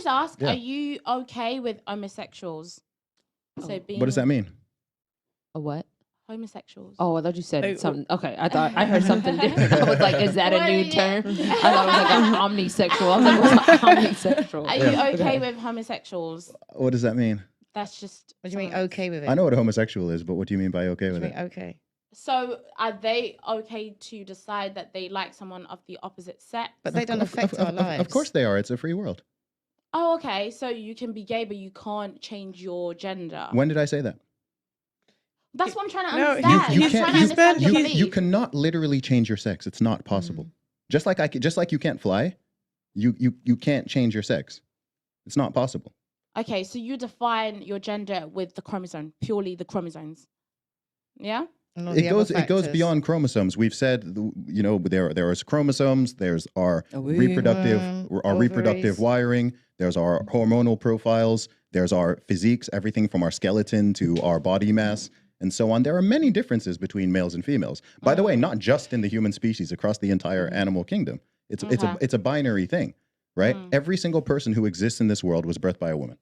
just ask, Yeah. are you okay with homosexuals? So being What does that mean? A what? homosexuals. Oh, I thought you said Like, something. Okay, I thought I heard something different. I was like, is that a Well, new yeah. term? I thought it was like an omnisexual. I was like, what's omnisexual? Are you okay with homosexuals? What does that mean? That's just. What do you mean something. okay with it? I know what a homosexual is, but what do you mean by okay What with do you mean it? okay? So are they okay to decide that they like someone of the opposite sex? But they don't affect our lives. Of course they are. It's a free world. Oh, okay. So you can be gay, but you can't change your gender. When did I say that? That's what I'm trying to No, understand. you I'm can't- trying to he's understand been- your You belief. cannot literally change your sex. It's not possible. Just like you can't fly, you can't change your sex. It's not possible. Okay, so you define your gender with the chromosome, purely the chromosomes. Yeah? And all the It other goes factors. beyond chromosomes. We've said, there is chromosomes. There's our reproductive ovaries. wiring. There's our hormonal profiles. There's our physiques, everything from our skeleton to our body mass and so on. There are many differences between males and females. By the way, not just in the human species, across the entire animal kingdom. It's a binary thing, right? Every single person who exists in this world was birthed by a woman,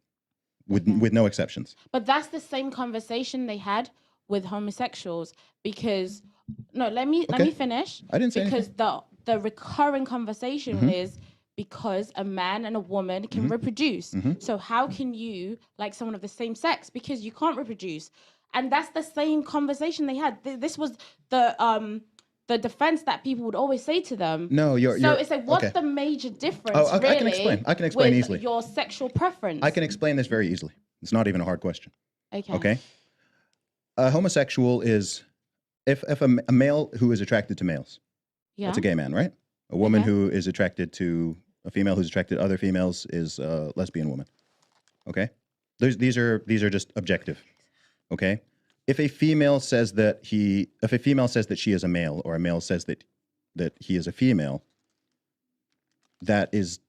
with no exceptions. But that's the same conversation they had with homosexuals because let me finish. I didn't say because the recurring conversation is because a man and a woman can reproduce. So how can you like someone of the same sex because you can't reproduce? And that's the same conversation they had. This was the defense that people would always say to them. No, it's like, what's okay. the major difference? Oh, I can really, explain. I can explain with easily. Your sexual preference. I can explain this very easily. It's not even a hard question. Okay. Okay. A homosexual is if a male who is attracted to males. Yeah. That's a gay man, right? A woman Okay. who is attracted to a female who's attracted to other females is a lesbian woman. Okay? These are just objective. Okay? If a female says that she is a male, or a male says that he is a female, this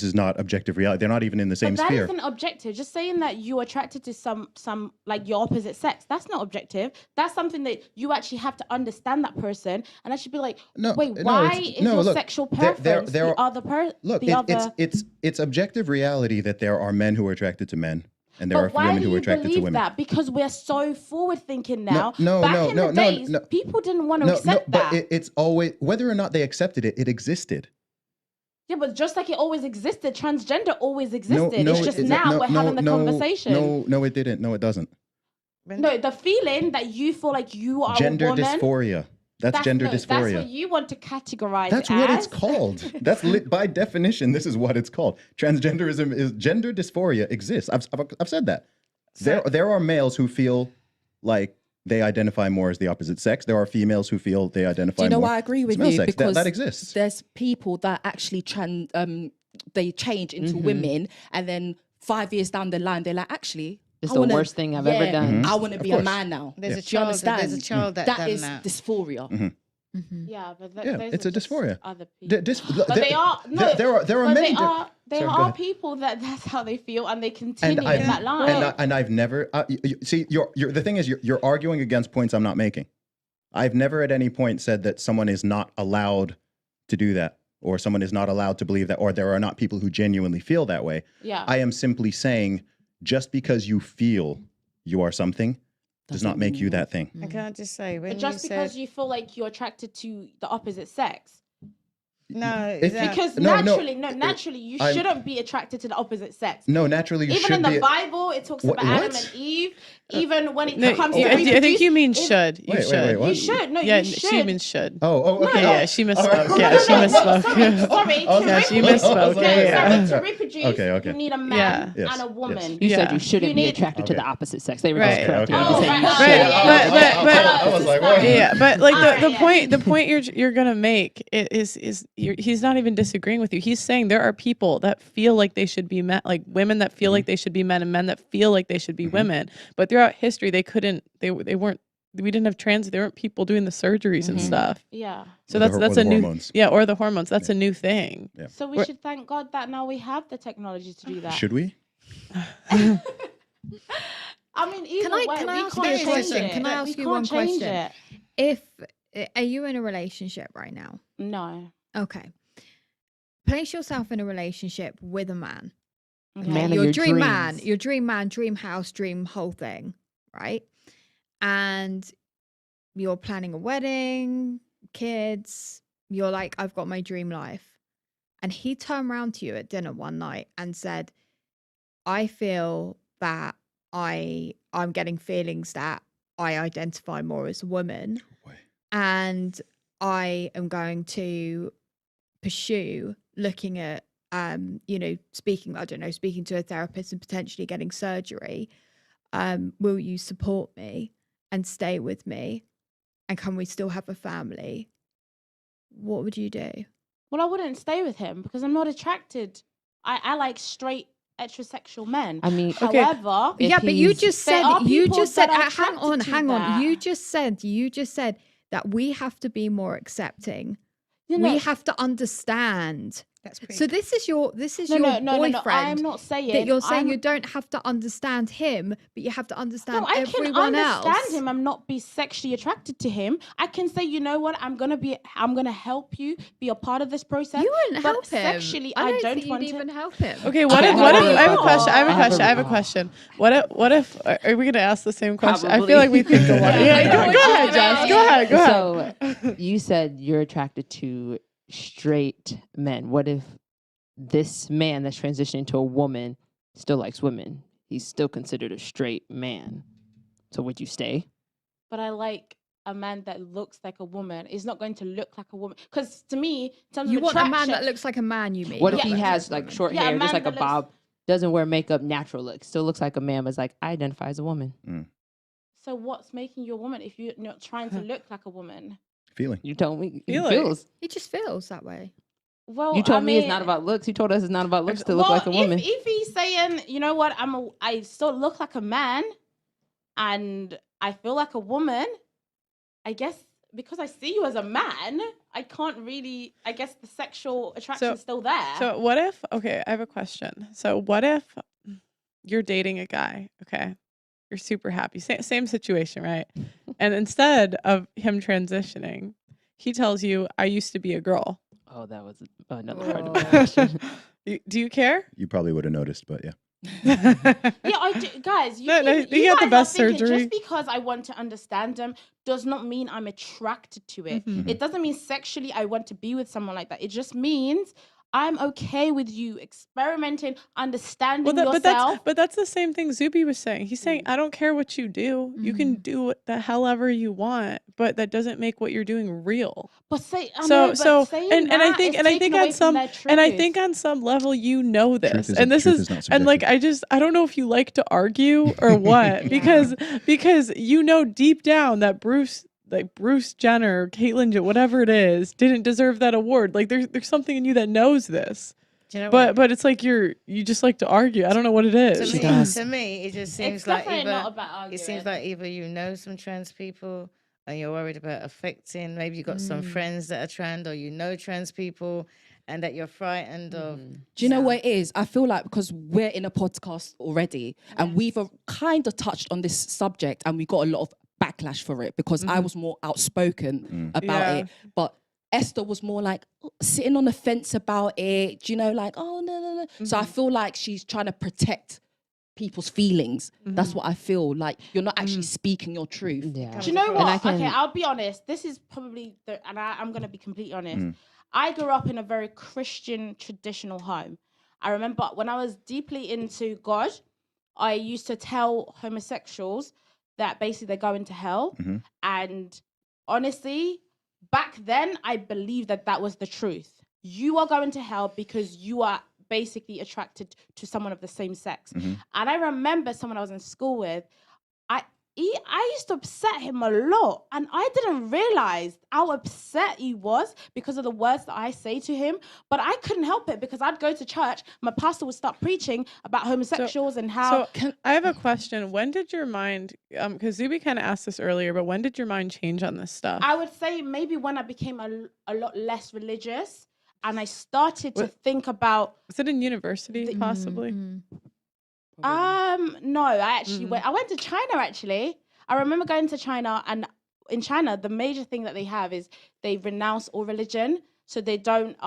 is not objective reality. They're not even in the same But that sphere. isn't objective. Just saying that you're attracted to some like your opposite sex, that's not objective. That's something that you actually have to understand that person and actually be like, why is your sexual preference the other person? Look, it's objective reality that there are men who are attracted to men and there are women who are attracted to women. That? Because we're so forward thinking now. No, Back in the days, people didn't want to accept that. But it's always, whether or not they accepted it, it existed. Yeah, but just like it always existed, transgender always existed. It's just now we're having the conversation. No, it didn't. No, it doesn't. No, the feeling that you feel like you are gender a woman. Dysphoria. That's gender dysphoria. That's what you want to categorize. That's what it's called. That's by definition. This is what it's called. Transgenderism is gender dysphoria exists. I've said that. There are males who feel like they identify more as the opposite sex. There are females who feel they identify more. Do you know why I agree with you? Sex. Because that exists. There's people that actually they change into women, and then 5 years down the line, they're like, actually, it's the worst thing I've ever done. I want to be a man now. There's a Do you understand? There's a child that is that. dysphoria. Yeah, but it's a dysphoria. Other people. But they are no. There are many. There are people that's how they feel, and they continue in that line. And I've never see. The thing is, you're arguing against points I'm not making. I've never at any point said that someone is not allowed to do that, or someone is not allowed to believe that, or there are not people who genuinely feel that way. Yeah. I am simply saying, just because you feel you are something does not make you that thing. And can I just say, when just you because said, you feel like you're attracted to the opposite sex. no, Because naturally, you shouldn't be attracted to the opposite sex. No, naturally, you even should in the be. Bible, it talks about What? Adam and Eve. Even when it no, comes to I think you mean should. You Wait, should. what? You should. No, Yeah, you should. she means should. Oh, okay. Yeah, she misspoke. right. Yeah, she misspoke. Sorry. Yeah, she misspoke. Yeah. To reproduce, Okay. you need a man Yes. and a woman. You said Yeah. you shouldn't You be need- attracted to the opposite sex. They were Right. just correcting Okay. you. Oh, saying you right. should. Right. I was like, what? Yeah, but like the Alright, point you're gonna make is he's not even disagreeing with you. He's saying there are people that feel like they should be men, like women that feel like they should be men, and men that feel like they should be women. But throughout history, they couldn't. They weren't. We didn't have trans. There weren't people doing the surgeries and stuff. Yeah. So Or that's the a new hormones. or the hormones. That's a new thing. Yeah. So we should thank God that now we have the technology to do that. Should we? I mean, either way, can I we ask can't you a change question? it. Can I ask We you can't one change question? it. Are you in a relationship right now? No. Okay. place yourself in a relationship with a man. Okay. Man of Your your dream man, dreams. your dream man, dream house, dream whole thing, right? And you're planning a wedding, kids. You're like, I've got my dream life. And he turned around to you at dinner one night and said, I feel that I'm getting feelings that I identify more as a woman, and I am going to pursue looking at speaking to a therapist and potentially getting surgery. Will you support me and stay with me, and can we still have a family? What would you do? Well, I wouldn't stay with him because I'm not attracted. I like straight heterosexual men. I mean, Okay. However, If Yeah, but you he's- just There said are people that are hang on, attracted to that. You just said that we have to be more accepting. you know, We have to understand. That's pretty. So this is your boyfriend. no. I'm not saying that you're saying I'm- you don't have to understand him, but you have to understand No, I can everyone understand else. him. I'm not be sexually attracted to him. I can say, you know what, I'm gonna help you be a part of this process. You wouldn't but help him. sexually, I don't don't think want you'd to. even help him. Okay, what Okay, if, I what have if, a I have a rebuttal. question, I have a I have a question, I have a rebuttal. question. What if, are we going to ask the same question? I Probably. feel like we think alike. Yeah, Yeah, go ahead, Jess, go ahead, go ahead. So you said you're attracted to straight men. What if this man that's transitioning to a woman still likes women? He's still considered a straight man. So would you stay? But I like a man that looks like a woman. Is not going to look like a woman. Because to me, in terms You of want a attraction, man that looks like a man, you mean? What if not he that has looks like woman. short Yeah, a hair, just man like a that looks- bob, doesn't wear makeup, natural look, still looks like a man, but is like, I identify as a woman. So what's making you a woman if you're not trying to look like a woman? Feeling. You told me he Feel it. feels. He just feels that way. Well, You told I me it's mean- not about looks. You told us it's not about looks to look Well, like a woman. If he's saying, you know what, I still look like a man, and I feel like a woman, I guess because I see you as a man, I can't really. I guess the sexual attraction's still there. So what if, okay, I have a question. So what if you're dating a guy, okay? You're super happy. Same situation, right? And instead of him transitioning, he tells you, I used to be a girl. Oh, that was another part of Oh. the question. Do you care? You probably would have noticed, but yeah. yeah, I do, guys. You, No, no, you you got the guys are best thinking surgery. Just because I want to understand them does not mean I'm attracted to it. Mhm. It doesn't mean sexually I want to be with someone like that. It just means I'm okay with you experimenting, understanding yourself. But that's the same thing Zuby was saying. He's saying, I don't care what you do. You can do what the hell ever you want, but that doesn't make what you're doing real. But say, I So know, but so saying and I that think is and I taking think away on from some their and I truth. think on some level you know this. Truth And this truth is not and like subjective. I don't know if you like to argue or what because you know deep down that Bruce Jenner, Caitlyn Jenner, whatever it is, didn't deserve that award. Like there's something in you that knows this. Do you know what? But it's like you just like to argue. I don't know what it is. To me, it just seems it's like definitely either not about arguing. it seems like either you know some trans people and you're worried about affecting. Maybe you got some friends that are trans, or you know trans people, and that you're frightened of. Do you know what it is? I feel like because we're in a podcast already and we've kind of touched on this subject and we got a lot of backlash for it because I was more outspoken about it. But Esther was more like sitting on the fence about it, do you know, like, oh, no. So I feel like she's trying to protect people's feelings. That's what I feel like. You're not actually speaking your truth. Yeah. Do you know And what? I can- Okay, I'll be honest. This is probably, I'm going to be completely honest. I grew up in a very Christian traditional home. I remember when I was deeply into God, I used to tell homosexuals that basically they're going to hell. And honestly, back then, I believed that was the truth. You are going to hell because you are basically attracted to someone of the same sex. And I remember someone I was in school with, I used to upset him a lot, and I didn't realize how upset he was because of the words that I say to him. But I couldn't help it because I'd go to church, my pastor would start preaching about homosexuals and how. So I have a question. When did your mind, because Zuby kind of asked this earlier, but when did your mind change on this stuff? I would say maybe when I became a lot less religious, and I started to think about. Was it in university, possibly? No, I actually went. I went to China. Actually, I remember going to China, and in China, the major thing that they have is they renounce all religion. So they don't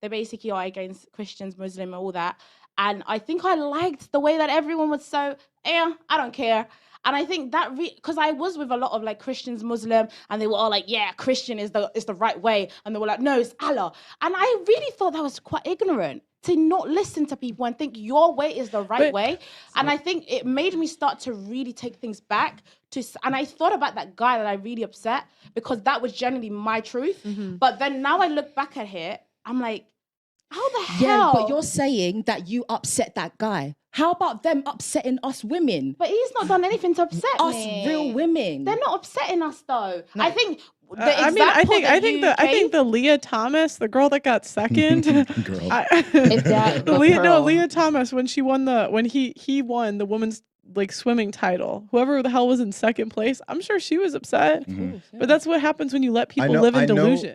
they basically are against Christians, Muslim, and all that. And I think I liked the way that everyone was so, I don't care. And I think that because I was with a lot of like Christians, Muslim, and they were all like, yeah, Christian is the right way. And they were like, no, it's Allah. And I really thought that was quite ignorant to not listen to people and think your way is the right way. And I think it made me start to really take things back and I thought about that guy that I really upset because that was generally my truth. But then now I look back at it, I'm like, how the hell? Yeah, but you're saying that you upset that guy. How about them upsetting us women? But he's not done anything to upset us me. Real women. They're not upsetting us though. No. I think I think the Leah Thomas, the girl that got second. Leah Thomas when he won the women's like swimming title. Whoever the hell was in second place, I'm sure she was upset. But that's what happens when you let people live in delusion.